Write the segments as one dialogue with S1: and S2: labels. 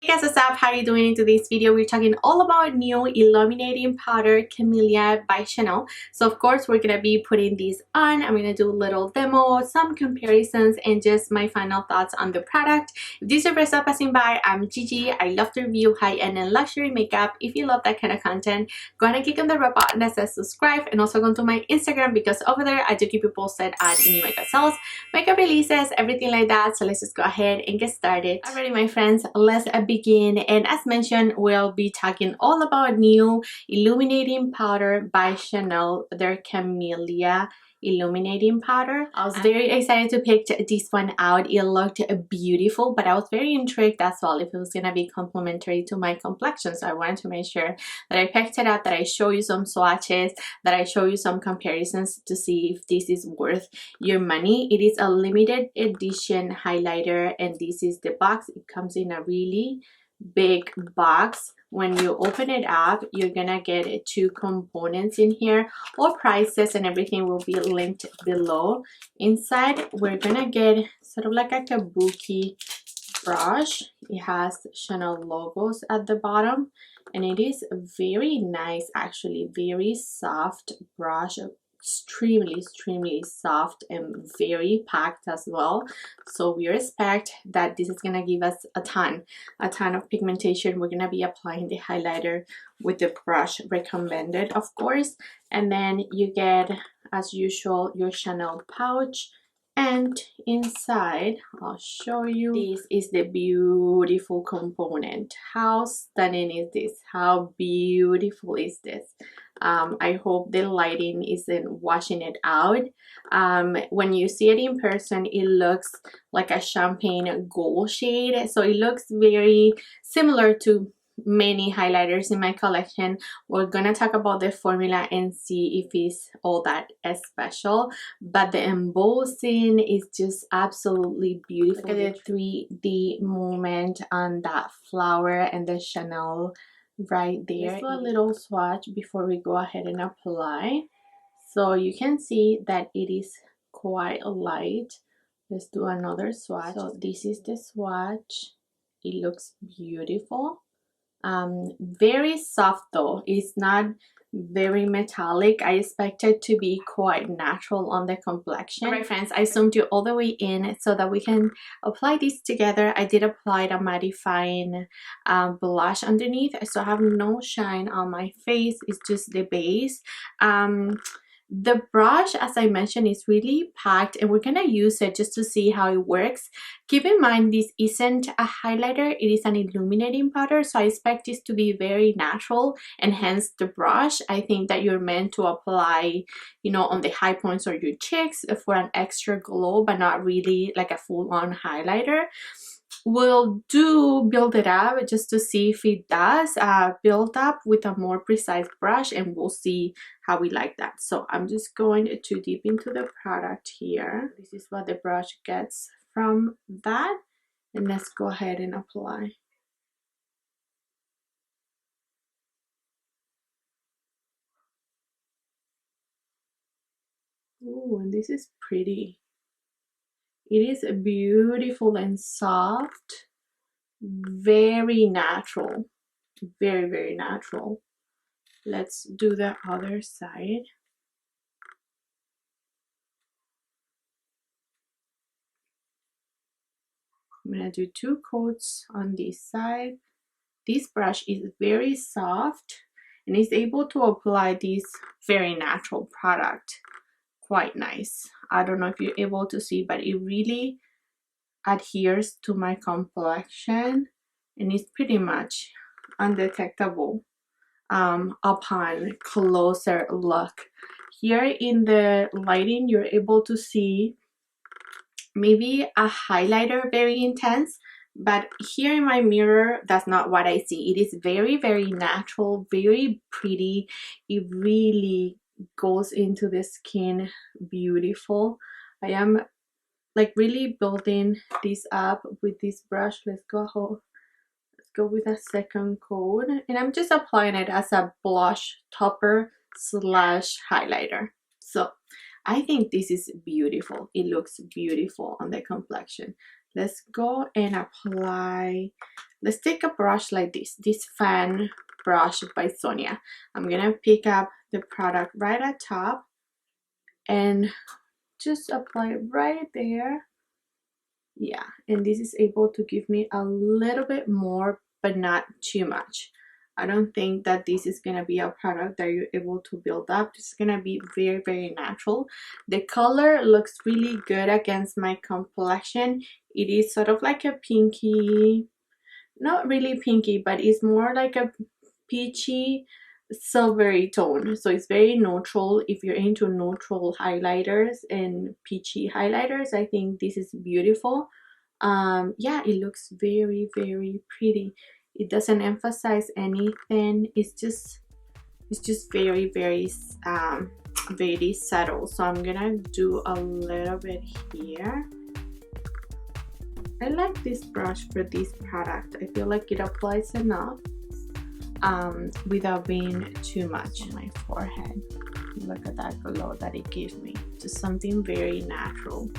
S1: Hey guys, what's up? How are you doing? In today's video we're talking all about new illuminating powder Camelia by Chanel. So of course we're gonna be putting these on. I'm gonna do a little demo, some comparisons, and just my final thoughts on the product. If this is your first time passing by, I'm Gigi. I love to review high-end and luxury makeup. If you love that kind of content, go ahead and click on the red button that says subscribe, and also go to my Instagram because over there I do keep you posted on new makeup sales, makeup releases, everything like that. So let's just go ahead and get started. Alrighty my friends, let's begin. And as mentioned, we'll be talking all about new illuminating powder by Chanel, their Camelia illuminating powder. I was very excited to pick this one out. It looked beautiful, but I was very intrigued as well if it was gonna be complementary to my complexion. So I wanted to make sure that I picked it up, that I show you some swatches, that I show you some comparisons to see if this is worth your money. It is a limited edition highlighter, and this is the box. It comes in a really big box. When you open it up, you're gonna get two components in here. All prices and everything will be linked below. Inside we're gonna get sort of like a kabuki brush. It has Chanel logos at the bottom, and it is very nice, actually very soft brush, extremely soft and very packed as well. So we expect that this is gonna give us a ton of pigmentation. We're gonna be applying the highlighter with the brush recommended, of course, and then you get, as usual, your Chanel pouch. And inside, I'll show you, this is the beautiful component. How stunning is this? How beautiful is this? I hope the lighting isn't washing it out. When you see it in person, it looks like a champagne gold shade. So it looks very similar to many highlighters in my collection. We're gonna talk about the formula and see if it's all that special, but the embossing is just absolutely beautiful. Look at the 3D movement on that flower and the Chanel right there. Let's do a little swatch before we go ahead and apply. So you can see that it is quite light. Let's do another swatch. So this is the swatch. It looks beautiful. Very soft though. It's not very metallic. I expect it to be quite natural on the complexion. Alright friends, I zoomed you all the way in so that we can apply this together. I did apply the mattifying blush underneath, so I have no shine on my face. It's just the base. The brush, as I mentioned, is really packed, and we're gonna use it just to see how it works. Keep in mind, this isn't a highlighter, it is an illuminating powder, so I expect this to be very natural, and hence the brush. I think that you're meant to apply, you know, on the high points or your cheeks for an extra glow, but not really like a full-on highlighter. We'll build it up just to see if it does build up with a more precise brush, and we'll see how we like that. So I'm just going to dip into the product here. This is what the brush gets from that, and let's go ahead and apply. Ooh, and this is pretty. It is beautiful and soft, very natural, very natural. Let's do the other side. I'm gonna do two coats on this side. This brush is very soft and is able to apply this very natural product quite nice. I don't know if you're able to see, but it really adheres to my complexion, and it's pretty much undetectable upon closer look. Here in the lighting, you're able to see maybe a highlighter very intense, but here in my mirror, that's not what I see. It is very natural, very pretty. It really goes into the skin beautiful. I am like really building this up with this brush. Let's go with a second coat, and I'm just applying it as a blush topper slash highlighter. So I think this is beautiful. It looks beautiful on the complexion. let's go and apply. Let's take a brush like this fan brush by Sonia. I'm gonna pick up the product right at top and just apply it right there. Yeah, and this is able to give me a little bit more, but not too much. I don't think that this is gonna be a product that you're able to build up. It's gonna be very, very natural. The color looks really good against my complexion. It is sort of like a pinky, not really pinky, but it's more like a peachy silvery tone, so it's very neutral. If you're into neutral highlighters and peachy highlighters, I think this is beautiful. Yeah, it looks very, very pretty. It doesn't emphasize anything. It's just very, very very subtle. So I'm gonna do a little bit here. I like this brush for this product. I feel like it applies enough without being too much on my forehead. Look at that glow that it gives me. Just something very natural.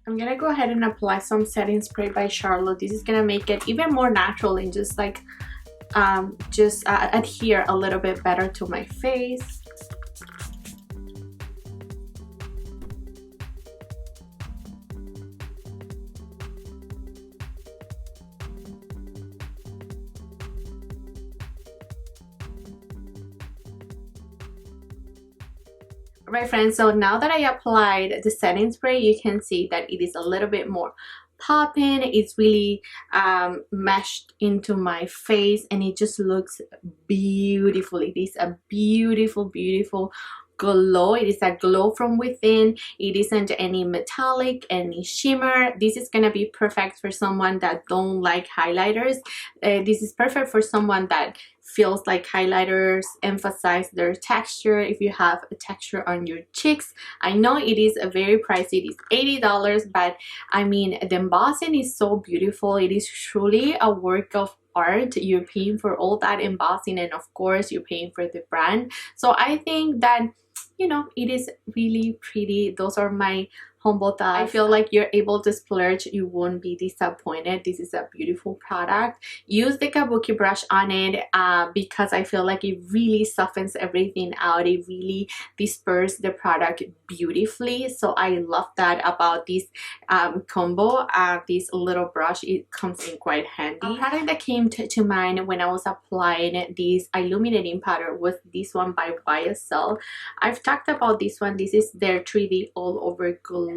S1: I'm gonna go ahead and apply some setting spray by Charlotte. This is gonna make it even more natural and just like adhere a little bit better to my face. Right, friends, so now that I applied the setting spray, you can see that it is a little bit more popping. It's really meshed into my face and it just looks beautiful. It is a beautiful, beautiful glow. It is a glow from within. It isn't any metallic, any shimmer. This is gonna be perfect for someone that don't like highlighters. This is perfect for someone that feels like highlighters emphasize their texture. If you have a texture on your cheeks, I know it is a very pricey. It is $80, but I mean the embossing is so beautiful. It is truly a work of art. You're paying for all that embossing and of course you're paying for the brand. So I think that, you know, it is really pretty. Those are my humble thoughts. I feel like you're able to splurge. You won't be disappointed. This is a beautiful product. Use the kabuki brush on it because I feel like it really softens everything out. It really disperses the product beautifully. So I love that about this combo. This little brush, it comes in quite handy. A product that came to mind when I was applying this illuminating powder was this one by YSL. I've talked about this one. This is their 3D all over glow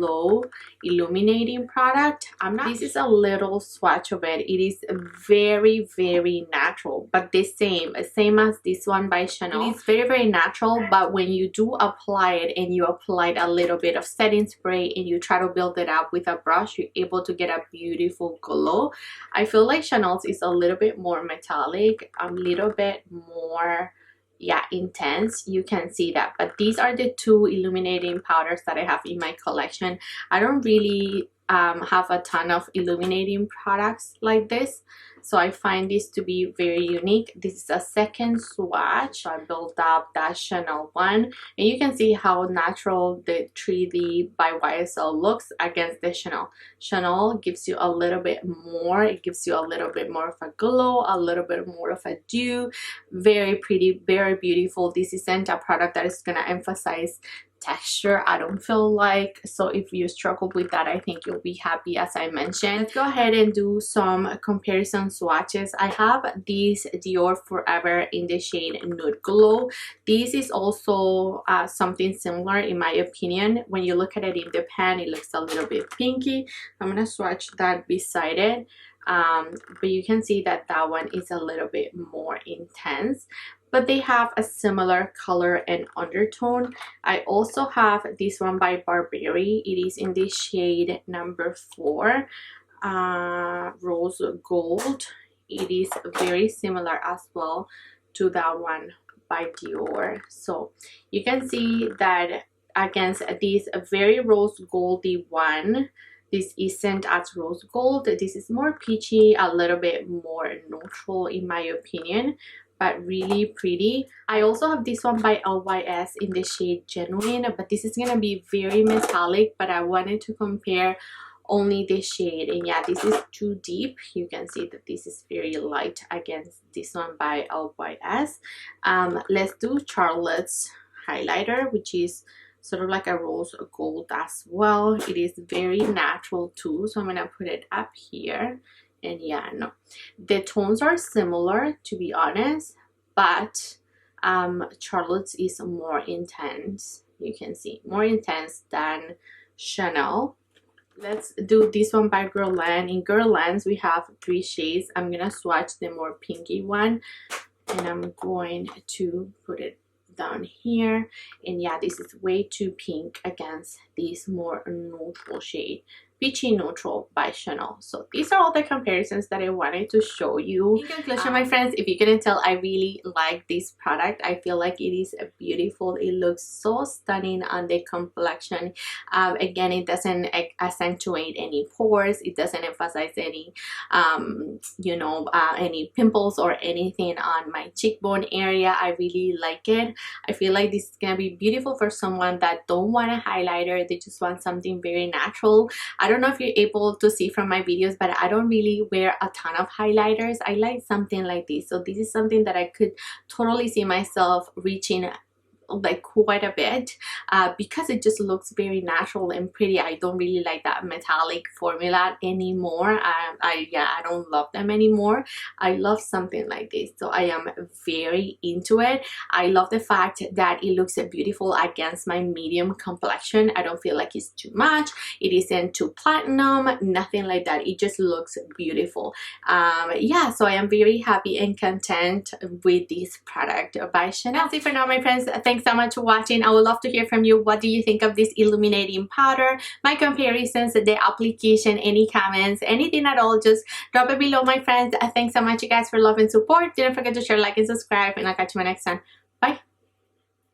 S1: illuminating product. This is a little swatch of it. It is very, very natural, but the same as this one by Chanel. It's very, very natural, but when you do apply it and you applied a little bit of setting spray and you try to build it up with a brush, you're able to get a beautiful glow. I feel like Chanel's is a little bit more metallic, a little bit more, yeah, intense. You can see that. But these are the two illuminating powders that I have in my collection. I don't really have a ton of illuminating products like this, so I find this to be very unique. This is a second swatch. I built up that Chanel one, and you can see how natural the 3D by YSL looks against the Chanel. Chanel gives you a little bit more. It gives you a little bit more of a glow, a little bit more of a dew. Very pretty, very beautiful. This isn't a product that is gonna emphasize texture, I don't feel like. So if you struggle with that, I think you'll be happy. As I mentioned, let's go ahead and do some comparison swatches. I have this Dior Forever in the shade Nude Glow. This is also something similar in my opinion. When you look at it in the pan, it looks a little bit pinky. I'm gonna swatch that beside it. But you can see that that one is a little bit more intense, but they have a similar color and undertone. I also have this one by Burberry. It is in the shade number 4, Rose Gold. It is very similar as well to that one by Dior. So you can see that against this very rose goldy one, This isn't as rose gold. This is more peachy, a little bit more neutral in my opinion, but really pretty. I also have this one by LYS in the shade Genuine, but this is gonna be very metallic, but I wanted to compare only this shade. And yeah, this is too deep. You can see that this is very light against this one by LYS. Let's do Charlotte's highlighter, which is sort of like a rose gold as well. It is very natural too, so I'm gonna put it up here. And yeah, no, the tones are similar, to be honest, but Charlotte's is more intense. You can see more intense than Chanel. Let's do this one by Guerlain. In Guerlain's we have 3 shades. I'm gonna swatch the more pinky one, and I'm going to put it down here. And yeah, this is way too pink against this more neutral shade, peachy neutral by Chanel. So these are all the comparisons that I wanted to show you. In conclusion, my friends, if you couldn't tell, I really like this product. I feel like it is beautiful. It looks so stunning on the complexion. Again, it doesn't accentuate any pores. It doesn't emphasize any you know, any pimples or anything on my cheekbone area. I really like it. I feel like this is gonna be beautiful for someone that don't want a highlighter. They just want something very natural. I don't know if you're able to see from my videos, but I don't really wear a ton of highlighters. I like something like this. So this is something that I could totally see myself reaching like quite a bit because it just looks very natural and pretty. I don't really like that metallic formula anymore. I don't love them anymore. I love something like this, so I am very into it. I love the fact that it looks beautiful against my medium complexion. I don't feel like it's too much. It isn't too platinum, nothing like that. It just looks beautiful. Yeah, so I am very happy and content with this product by Chanel. That's it for now, my friends. Thanks so much for watching. I would love to hear from you. What do you think of this illuminating powder, my comparisons, the application, any comments, anything at all, just drop it below, my friends. Thanks so much, you guys, for love and support. Don't forget to share, like, and subscribe, and I'll catch you in my next one.